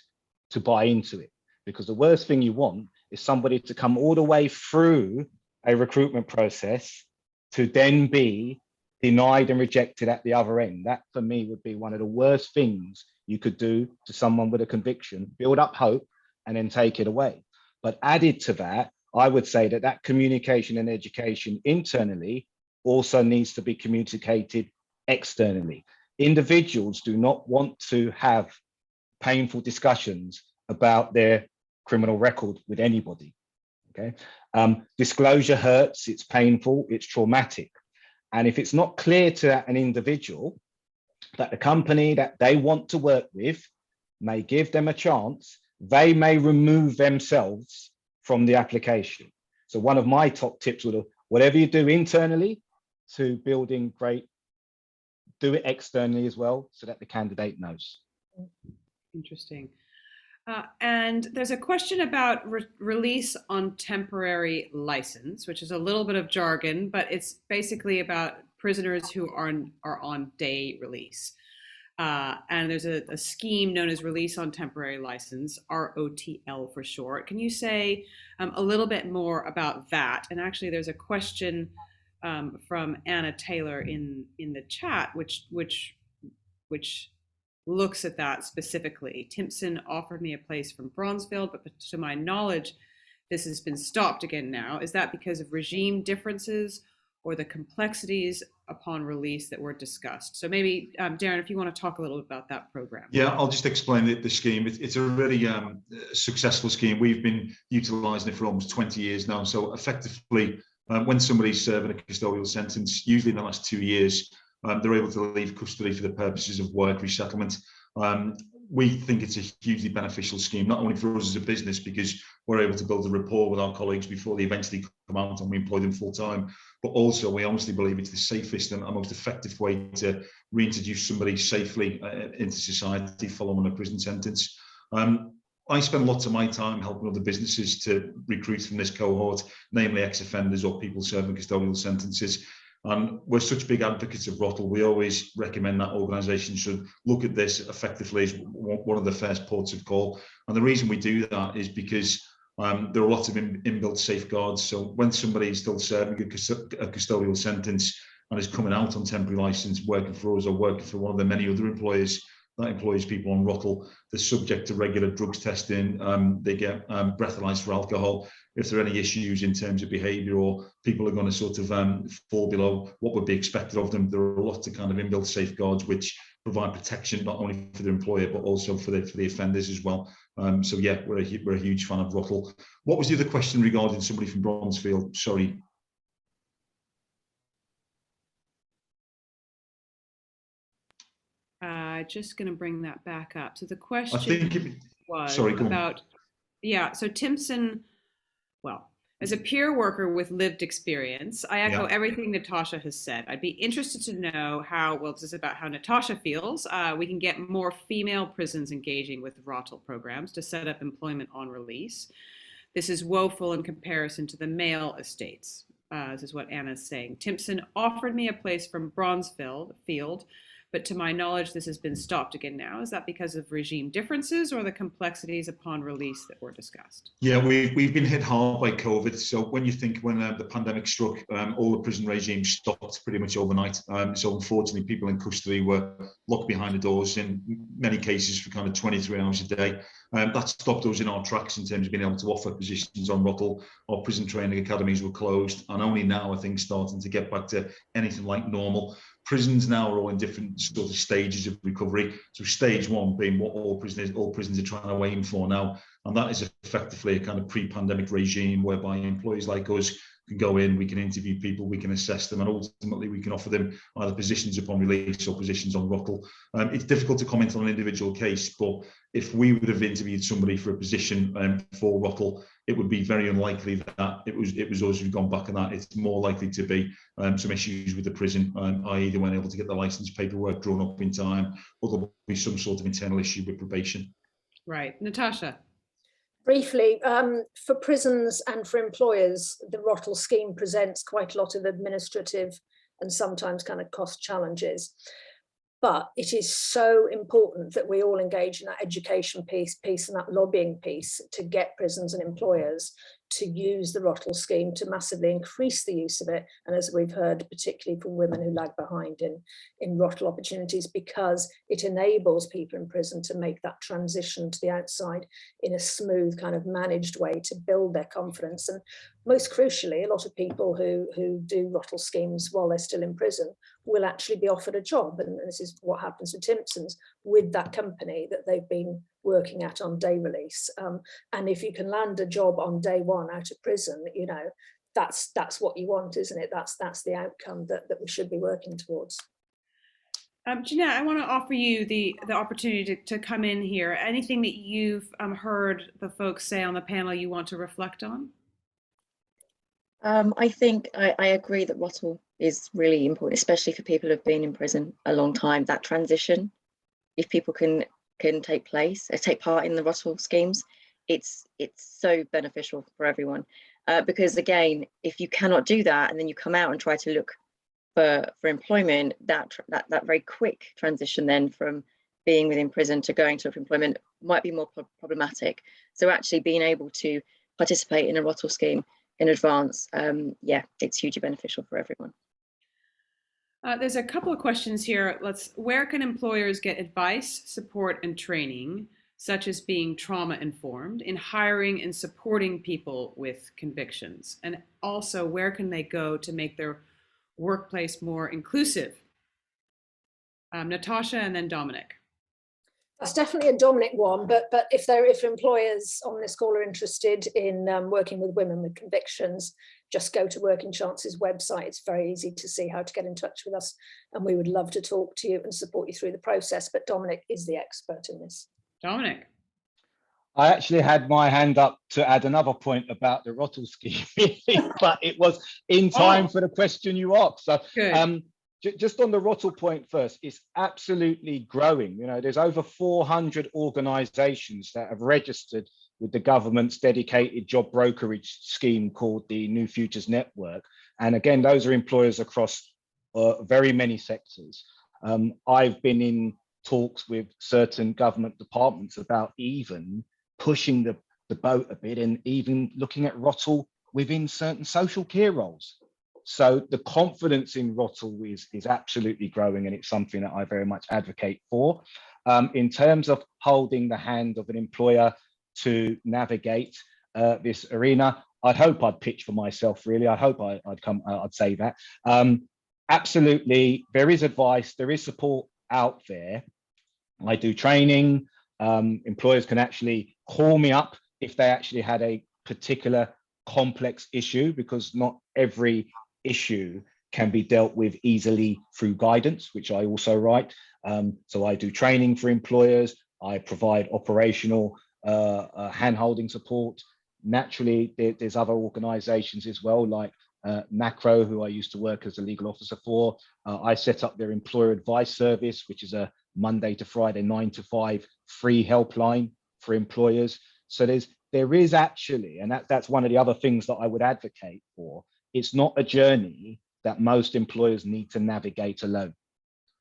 to buy into it. Because the worst thing you want is somebody to come all the way through a recruitment process to then be denied and rejected at the other end. That for me would be one of the worst things you could do to someone with a conviction, build up hope and then take it away. But added to that, I would say that communication and education internally also needs to be communicated externally. Individuals do not want to have painful discussions about their criminal record with anybody. Okay, disclosure hurts, it's painful, it's traumatic. And if it's not clear to an individual that the company that they want to work with may give them a chance, they may remove themselves from the application. So one of my top tips would, whatever you do internally to building great, do it externally as well, so that the candidate knows. Interesting. And there's a question about release on temporary license, which is a little bit of jargon, but it's basically about prisoners who are on day release. And there's a scheme known as release on temporary license, ROTL for short. Can you say a little bit more about that? And actually, there's a question from Anna Taylor in the chat, which looks at that specifically. Timpson offered me a place from Bronzefield, but to my knowledge, this has been stopped again now. Is that because of regime differences or the complexities upon release that were discussed? So maybe, Darren, if you want to talk a little bit about that program. Yeah, I'll just explain the scheme. It's a really successful scheme. We've been utilising it for almost 20 years now. So effectively, when somebody's serving a custodial sentence, usually in the last 2 years, they're able to leave custody for the purposes of work resettlement. We think it's a hugely beneficial scheme, not only for us as a business, because we're able to build a rapport with our colleagues before they eventually come out and we employ them full time, but also we honestly believe it's the safest and most effective way to reintroduce somebody safely into society following a prison sentence. I spend lots of my time helping other businesses to recruit from this cohort, namely ex-offenders or people serving custodial sentences. And we're such big advocates of Rockle, we always recommend that organisations should look at this effectively as one of the first ports of call. And the reason we do that is because there are lots of inbuilt safeguards. So when somebody is still serving a custodial sentence and is coming out on temporary licence, working for us or working for one of the many other employers that employs people on Rockle, they're subject to regular drugs testing, they get breathalyzed for alcohol. If there are any issues in terms of behaviour or people are going to sort of fall below what would be expected of them, there are lots of kind of inbuilt safeguards which provide protection not only for the employer but also for the offenders as well. So yeah, we're a huge fan of Rockle. What was the other question regarding somebody from Bronzefield? Sorry. Just going to bring that back up. So the question was about, yeah, so Timpson, well, as a peer worker with lived experience, I echo everything Natasha has said. I'd be interested to know how, well, this is about how Natasha feels. We can get more female prisons engaging with Rockle programs to set up employment on release. This is woeful in comparison to the male estates. This is what Anna's saying. Timpson offered me a place from Bronzefield, but to my knowledge, this has been stopped again now. Is that because of regime differences or the complexities upon release that were discussed? Yeah, we've been hit hard by COVID. So when the pandemic struck, all the prison regimes stopped pretty much overnight. So unfortunately, people in custody were locked behind the doors in many cases for kind of 23 hours a day. That stopped us in our tracks in terms of being able to offer positions on Rockle. Our prison training academies were closed, and only now are things starting to get back to anything like normal. Prisons now are all in different sort of stages of recovery. So stage one being what all prisons are trying to aim for now. And that is effectively a kind of pre-pandemic regime whereby employees like us can go in, we can interview people, we can assess them, and ultimately we can offer them either positions upon release or positions on Rockle. It's difficult to comment on an individual case, but if we would have interviewed somebody for a position for Rockle, it would be very unlikely that it was us who've gone back on that. It's more likely to be some issues with the prison, i.e. they weren't able to get the licence paperwork drawn up in time, or there'll be some sort of internal issue with probation. Right. Natasha. Briefly, for prisons and for employers, the Rockle scheme presents quite a lot of administrative and sometimes kind of cost challenges. But it is so important that we all engage in that education piece and that lobbying piece to get prisons and employers to use the Rockle scheme to massively increase the use of it. And as we've heard, particularly for women who lag behind in Rockle opportunities, because it enables people in prison to make that transition to the outside in a smooth kind of managed way to build their confidence. And most crucially, a lot of people who do Rockle schemes while they're still in prison will actually be offered a job. And this is what happens with Timpson's with that company that they've been working at on day release. And if you can land a job on day one out of prison, you know, that's what you want, isn't it? That's the outcome that we should be working towards. Jeanette, I want to offer you the opportunity to come in here. Anything that you've heard the folks say on the panel you want to reflect on? I think I agree that Rockle is really important, especially for people who've been in prison a long time. That transition, if people can take part in the Rockle schemes, it's so beneficial for everyone. Because again, if you cannot do that and then you come out and try to look for employment, that very quick transition then from being within prison to going to employment might be more problematic. So actually being able to participate in a Rockle scheme in advance, yeah, it's hugely beneficial for everyone. There's a couple of questions here. Where can employers get advice, support, and training, such as being trauma informed, in hiring and supporting people with convictions? And also, where can they go to make their workplace more inclusive? Natasha and then Dominic. That's definitely a Dominic one, but if employers on this call are interested in working with women with convictions, just go to Working Chance's website. It's very easy to see how to get in touch with us, and we would love to talk to you and support you through the process. But Dominic is the expert in this. Dominic. I actually had my hand up to add another point about the Rockle scheme, but it was in time for the question you asked. So, just on the Rockle point first, it's absolutely growing. You know, there's over 400 organisations that have registered with the government's dedicated job brokerage scheme called the New Futures Network. And again, those are employers across very many sectors. I've been in talks with certain government departments about even pushing the boat a bit and even looking at Rockle within certain social care roles. So the confidence in Rockle is absolutely growing, and it's something that I very much advocate for. In terms of holding the hand of an employer to navigate this arena, I'd hope I'd pitch for myself, really. I hope I'd say that. Absolutely, there is advice, there is support out there. I do training. Employers can actually call me up if they actually had a particular complex issue, because not every issue can be dealt with easily through guidance, which I also write. So I do training for employers. I provide operational hand-holding support. Naturally, there's other organizations as well, like Macro, who I used to work as a legal officer for. I set up their employer advice service, which is a Monday to Friday 9 to 5 free helpline for employers. So there is actually, and that's one of the other things that I would advocate for. It's not a journey that most employers need to navigate alone.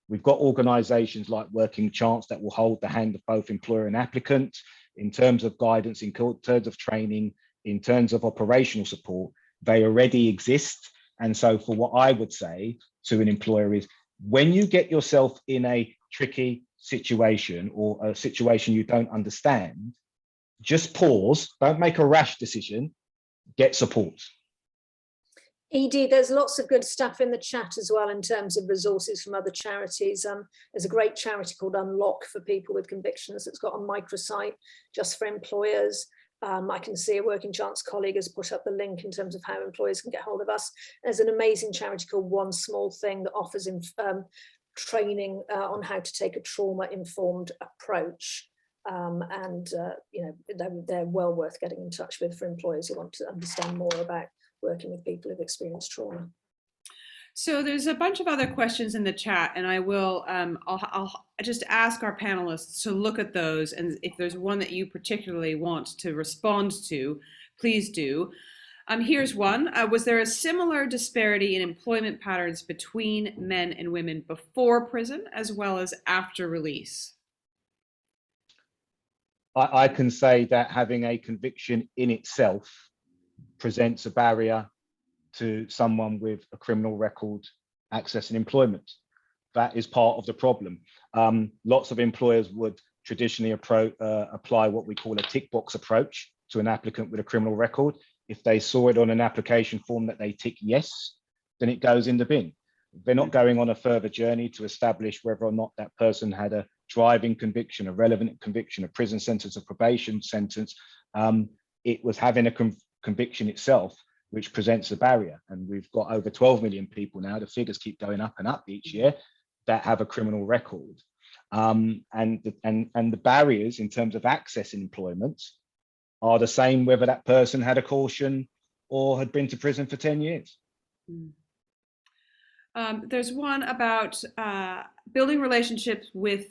We've got organizations like Working Chance that will hold the hand of both employer and applicant in terms of guidance, in terms of training, in terms of operational support. They already exist. And so for what I would say to an employer is, when you get yourself in a tricky situation or a situation you don't understand, just pause, don't make a rash decision, get support. Edie, there's lots of good stuff in the chat as well in terms of resources from other charities. There's a great charity called Unlock for people with convictions that's got a microsite just for employers. I can see a Working Chance colleague has put up the link in terms of how employers can get hold of us. There's an amazing charity called One Small Thing that offers training on how to take a trauma-informed approach. You know, they're well worth getting in touch with for employers who want to understand more about working with people who've experienced trauma. So there's a bunch of other questions in the chat, and I will I'll just ask our panelists to look at those, and if there's one that you particularly want to respond to, please do. Here's one. Was there a similar disparity in employment patterns between men and women before prison as well as after release? I can say that having a conviction in itself presents a barrier to someone with a criminal record accessing employment. That is part of the problem. Lots of employers would traditionally apply what we call a tick box approach to an applicant with a criminal record. If they saw it on an application form that they tick yes, then it goes in the bin. They're not going on a further journey to establish whether or not that person had a driving conviction, a relevant conviction, a prison sentence, a probation sentence. It was having a conviction itself which presents a barrier. And we've got over 12 million people now, the figures keep going up and up each year, that have a criminal record. And the barriers in terms of accessing employment are the same whether that person had a caution or had been to prison for 10 years. There's one about building relationships with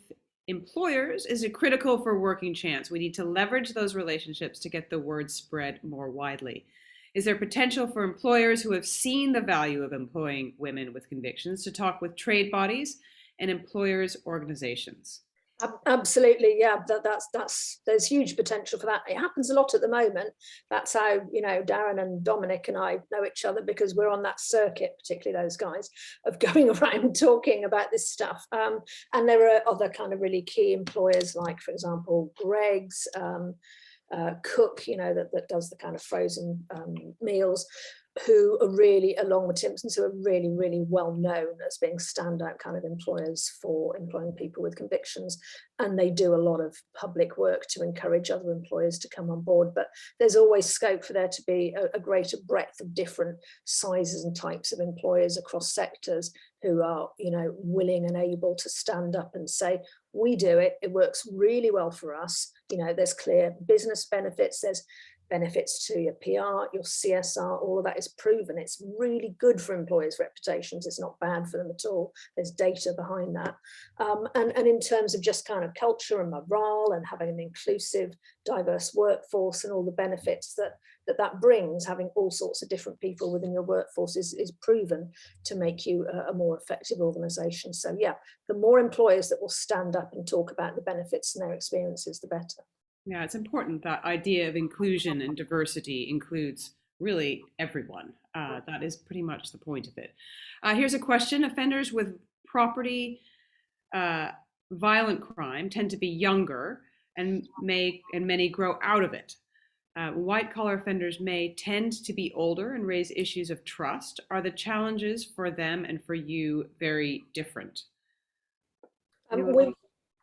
employers. Is it critical for working chance? We need to leverage those relationships to get the word spread more widely. Is there potential for employers who have seen the value of employing women with convictions to talk with trade bodies and employers' organizations? Absolutely, yeah. There's huge potential for that. It happens a lot at the moment. That's how, you know, Darren and Dominic and I know each other, because we're on that circuit, particularly those guys, of going around talking about this stuff. And there are other kind of really key employers, like, for example, Greg's, Cook, you know, that does the kind of frozen meals, who are really, along with Timpson's, who are really, really well known as being standout kind of employers for employing people with convictions. And they do a lot of public work to encourage other employers to come on board. But there's always scope for there to be a greater breadth of different sizes and types of employers across sectors who are, you know, willing and able to stand up and say, we do it, it works really well for us. You know, there's clear business benefits, there's benefits to your PR, your CSR, all of that is proven. It's really good for employers' reputations. It's not bad for them at all. There's data behind that. And in terms of just kind of culture and morale and having an inclusive, diverse workforce and all the benefits that brings, having all sorts of different people within your workforce is proven to make you a more effective organisation. So yeah, the more employers that will stand up and talk about the benefits and their experiences, the better. Yeah, it's important that idea of inclusion and diversity includes really everyone. That is pretty much the point of it. Here's a question. Offenders with property violent crime tend to be younger and many grow out of it. White collar offenders may tend to be older and raise issues of trust. Are the challenges for them and for you very different?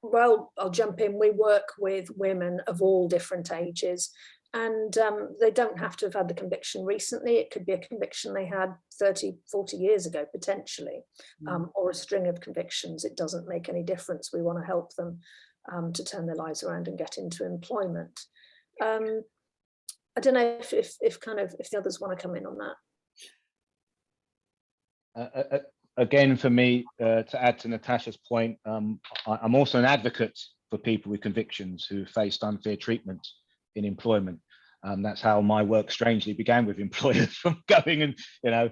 Well, I'll jump in. We work with women of all different ages, and they don't have to have had the conviction recently. It could be a conviction they had 30, 40 years ago, potentially, or a string of convictions. It doesn't make any difference. We want to help them to turn their lives around and get into employment. I don't know if the others want to come in on that. Again, for me, to add to Natasha's point, I'm also an advocate for people with convictions who faced unfair treatment in employment. That's how my work strangely began with employers, from going and, you know,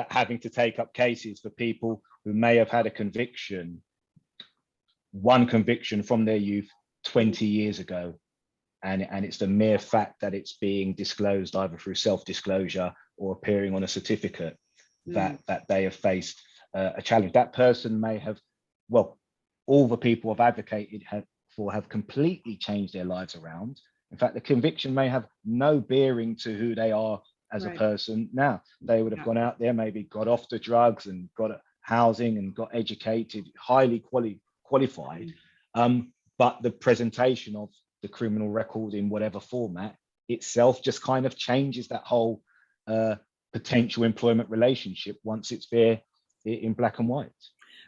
having to take up cases for people who may have had a conviction, one conviction from their youth 20 years ago. And it's the mere fact that it's being disclosed either through self-disclosure or appearing on a certificate that they have faced a challenge. That person may have, well, all the people I've advocated for have completely changed their lives around. In fact, the conviction may have no bearing to who they are as a person now. They would have gone out there, maybe got off the drugs and got housing and got educated, highly qualified. But the presentation of the criminal record in whatever format itself just kind of changes that whole potential employment relationship once it's there in black and white.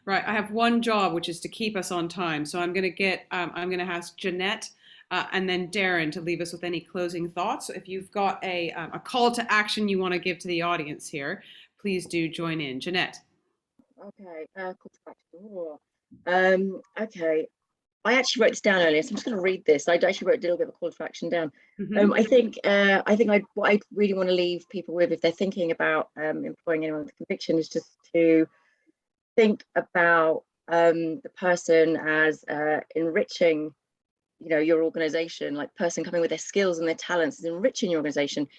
Right. I have one job, which is to keep us on time. So I'm going to ask Jeanette and then Darren to leave us with any closing thoughts. So if you've got a call to action you want to give to the audience here, please do join in. Jeanette. Okay. Call to action. Okay. I actually wrote this down earlier, so I'm just going to read this. I actually wrote a little bit of a call to action down. I think what I really want to leave people with, if they're thinking about employing anyone with a conviction, is just to think about the person as enriching, you know, your organization, like person coming with their skills and their talents is enriching your organization.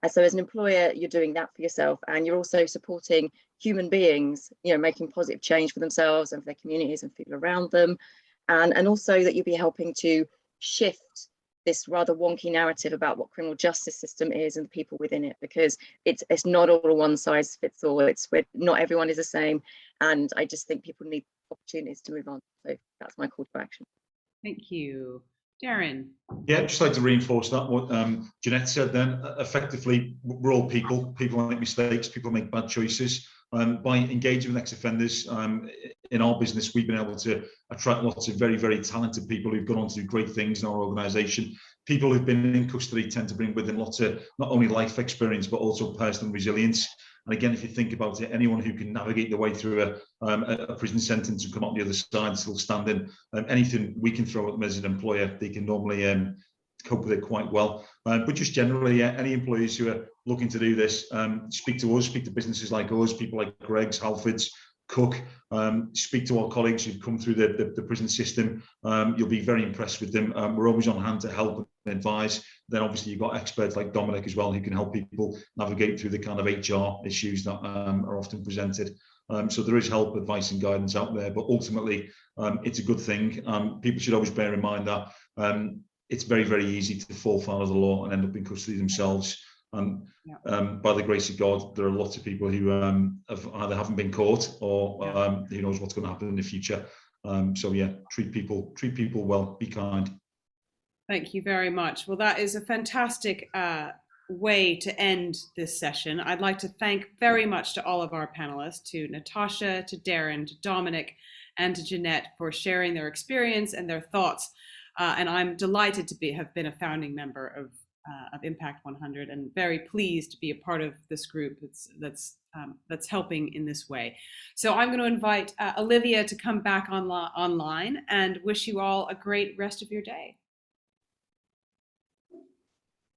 So as an employer, you're doing that for yourself, and you're also supporting human beings, you know, making positive change for themselves and for their communities and people around them. And also that you'll be helping to shift this rather wonky narrative about what criminal justice system is and the people within it, because it's not all a one size fits all. It's where not everyone is the same, and I just think people need opportunities to move on. So that's my call to action. Thank you. Darren. Yeah, I'd just like to reinforce that what Jeanette said then. Effectively, we're all people. People make mistakes. People make bad choices. By engaging with ex-offenders in our business, we've been able to attract lots of very, very talented people who've gone on to do great things in our organisation. People who've been in custody tend to bring with them lots of not only life experience, but also personal resilience. And again, if you think about it, anyone who can navigate their way through a prison sentence and come out the other side still standing, anything we can throw at them as an employer, they can normally cope with it quite well. But just generally, any employees who are looking to do this, speak to us, speak to businesses like us, people like Greg's, Halfords, Cook, speak to our colleagues who've come through the prison system. You'll be very impressed with them. We're always on hand to help and advise. Then obviously you've got experts like Dominic as well who can help people navigate through the kind of HR issues that are often presented. So there is help, advice and guidance out there, but ultimately it's a good thing. People should always bear in mind that it's very, very easy to fall foul of the law and end up in custody themselves. And by the grace of God, there are lots of people who either haven't been caught or who knows what's going to happen in the future. So yeah, treat people well, be kind. Thank you very much. Well, that is a fantastic way to end this session. I'd like to thank very much to all of our panelists, to Natasha, to Darren, to Dominic, and to Jeanette for sharing their experience and their thoughts. And I'm delighted to have been a founding member of Impact 100 and very pleased to be a part of this group that's helping in this way. So I'm going to invite Olivia to come back online and wish you all a great rest of your day.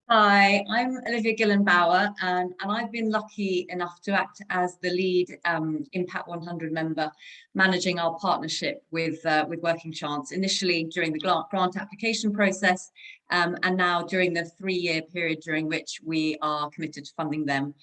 Hi, I'm Olivia Gillen-Bauer, and I've been lucky enough to act as the lead Impact 100 member, managing our partnership with Working Chance, initially during the grant application process, and now during the 3-year period during which we are committed to funding them.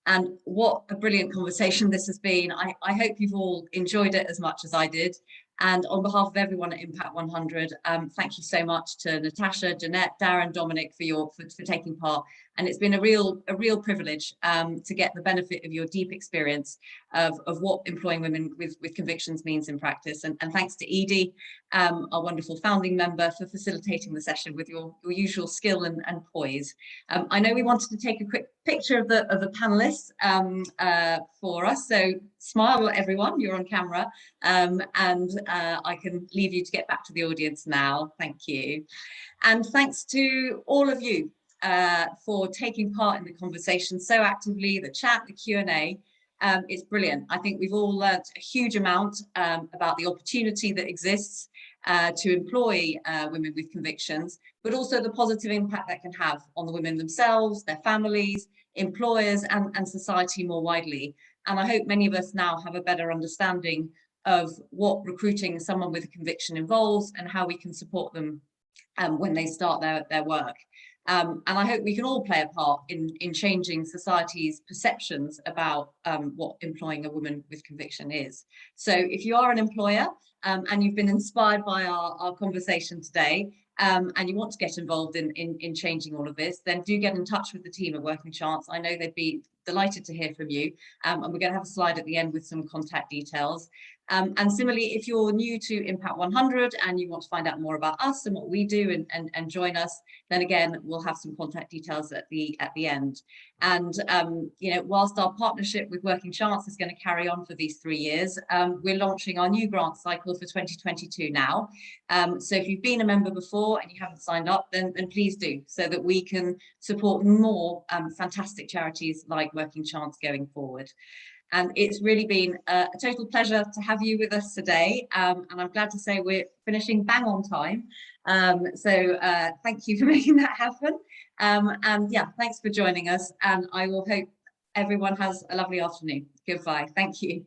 And what a brilliant conversation this has been. I hope you've all enjoyed it as much as I did. And on behalf of everyone at Impact 100, thank you so much to Natasha, Jeanette, Darren, Dominic for taking part. And it's been a real privilege to get the benefit of your deep experience of what employing women with convictions means in practice. And thanks to Edie, our wonderful founding member, for facilitating the session with your usual skill and poise. I know we wanted to take a quick picture of the panelists for us. So smile everyone, you're on camera. I can leave you to get back to the audience now. Thank you. And thanks to all of you for taking part in the conversation so actively, the chat, the Q&A. It's brilliant. I think we've all learnt a huge amount about the opportunity that exists to employ women with convictions, but also the positive impact that can have on the women themselves, their families, employers, and society more widely. And I hope many of us now have a better understanding of what recruiting someone with a conviction involves and how we can support them when they start their work. And I hope we can all play a part in changing society's perceptions about what employing a woman with conviction is. So if you are an employer and you've been inspired by our conversation today, and you want to get involved in changing all of this, then do get in touch with the team at Working Chance. I know they'd be delighted to hear from you. And we're going to have a slide at the end with some contact details. And similarly, if you're new to Impact 100 and you want to find out more about us and what we do and join us, then again, we'll have some contact details at the end. And you know, whilst our partnership with Working Chance is going to carry on for these 3 years, we're launching our new grant cycle for 2022 now. So if you've been a member before and you haven't signed up, then please do, so that we can support more fantastic charities like Working Chance going forward. And it's really been a total pleasure to have you with us today. And I'm glad to say we're finishing bang on time. So thank you for making that happen. And yeah, thanks for joining us. And I will hope everyone has a lovely afternoon. Goodbye. Thank you.